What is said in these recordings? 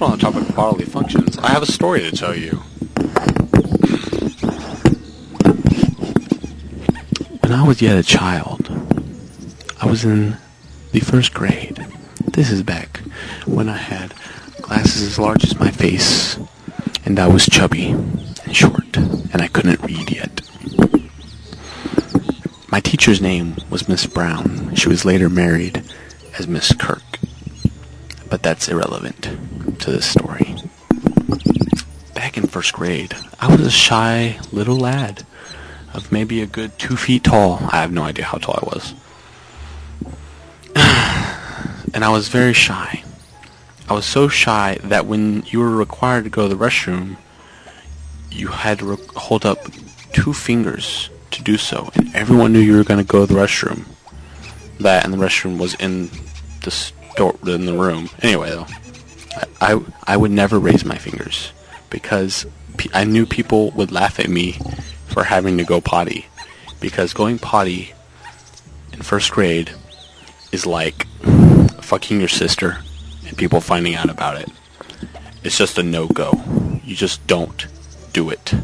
on the topic of bodily functions, I have a story to tell you. When I was yet a child, I was in the first grade. This is back when I had glasses as large as my face, and I was chubby and short, and I couldn't read yet. My teacher's name was Miss Brown. She was later married as Miss Kirk. But that's irrelevant to this story. Back in first grade, I was a shy little lad of maybe a good 2 feet tall. I have no idea how tall I was. And I was very shy. I was so shy that when you were required to go to the restroom, you had to hold up 2 fingers to do so. And everyone knew you were going to go to the restroom. That and the restroom was in the room. Anyway, though, I would never raise my fingers because I knew people would laugh at me for having to go potty, because going potty in first grade is like fucking your sister and people finding out about it. It's just a no-go. You just don't do it.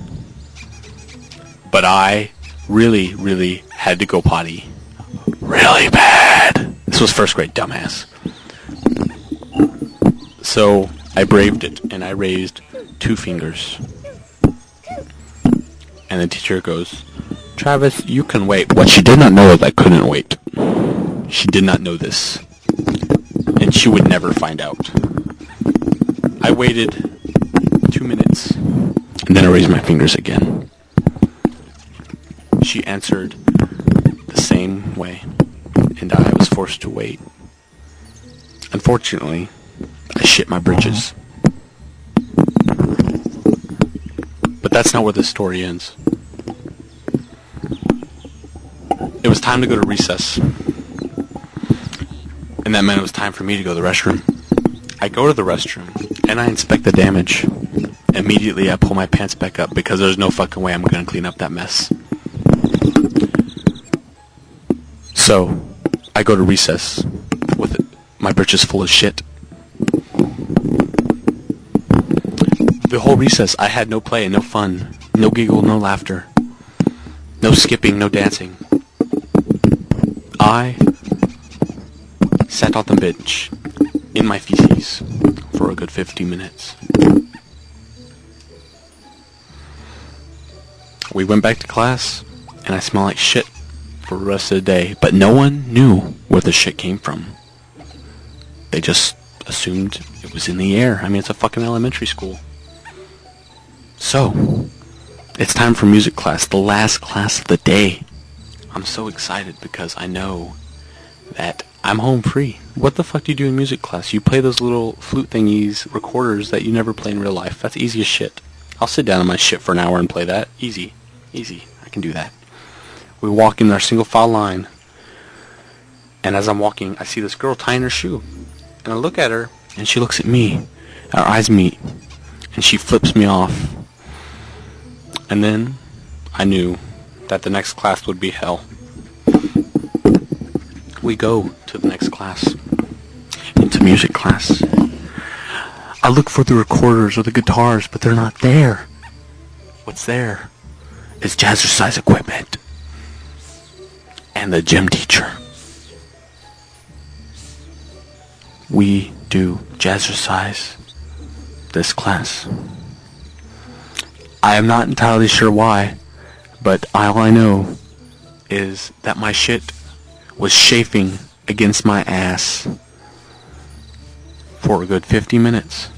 But I really, really had to go potty really bad. This was first grade, dumbass. So I braved it, and I raised 2 fingers. And the teacher goes, "Travis, you can wait." What she did not know is I couldn't wait. She did not know this. And she would never find out. I waited 2 minutes, and then I raised my fingers again. She answered the same way, and I was forced to wait. Unfortunately, I shit my britches. But that's not where this story ends. It was time to go to recess. And that meant it was time for me to go to the restroom. I go to the restroom, and I inspect the damage. Immediately, I pull my pants back up because there's no fucking way I'm going to clean up that mess. So, I go to recess with my britches full of shit. The whole recess, I had no play and no fun, no giggle, no laughter, no skipping, no dancing. I sat on the bench in my feces for a good 50 minutes. We went back to class, and I smelled like shit for the rest of the day, but no one knew where the shit came from. They just assumed it was in the air. I mean, it's a fucking elementary school. So, it's time for music class, the last class of the day. I'm so excited because I know that I'm home free. What the fuck do you do in music class? You play those little flute thingies, recorders that you never play in real life. That's easy as shit. I'll sit down on my shit for an hour and play that. Easy. Easy. I can do that. We walk in our single file line, and as I'm walking, I see this girl tying her shoe. And I look at her, and she looks at me. Our eyes meet, and she flips me off. And then I knew that the next class would be hell. We go to the next class, into music class. I look for the recorders or the guitars, but they're not there. What's there is jazzercise equipment and the gym teacher. We do jazzercise this class. I am not entirely sure why, but all I know is that my shit was chafing against my ass for a good 50 minutes.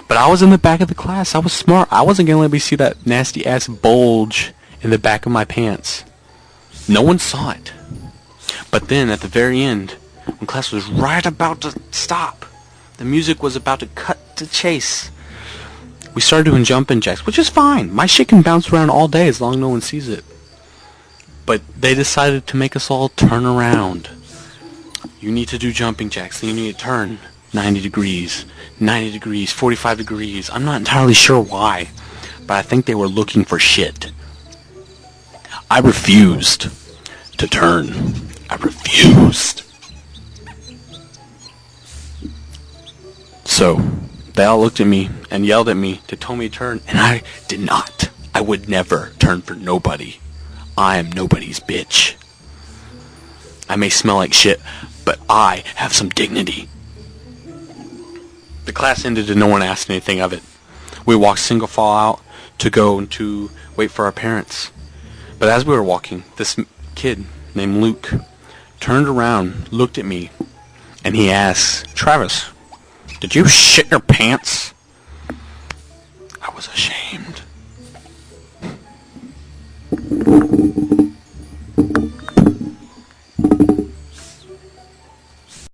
But I was in the back of the class. I was smart. I wasn't going to let me see that nasty ass bulge in the back of my pants. No one saw it. But then at the very end, when class was right about to stop, the music was about to cut to chase, we started doing jumping jacks, which is fine. My shit can bounce around all day as long as no one sees it. But they decided to make us all turn around. You need to do jumping jacks, and you need to turn 90 degrees, 90 degrees, 45 degrees. I'm not entirely sure why, but I think they were looking for shit. I refused to turn. I refused. So, They all looked at me and yelled at me to tell me to turn, and I did not. I would never turn for nobody. I am nobody's bitch. I may smell like shit, but I have some dignity. The class ended and no one asked anything of it. We walked single file out to go and to wait for our parents. But as we were walking, this kid named Luke turned around, looked at me, and he asked, "Travis, did you shit your pants?"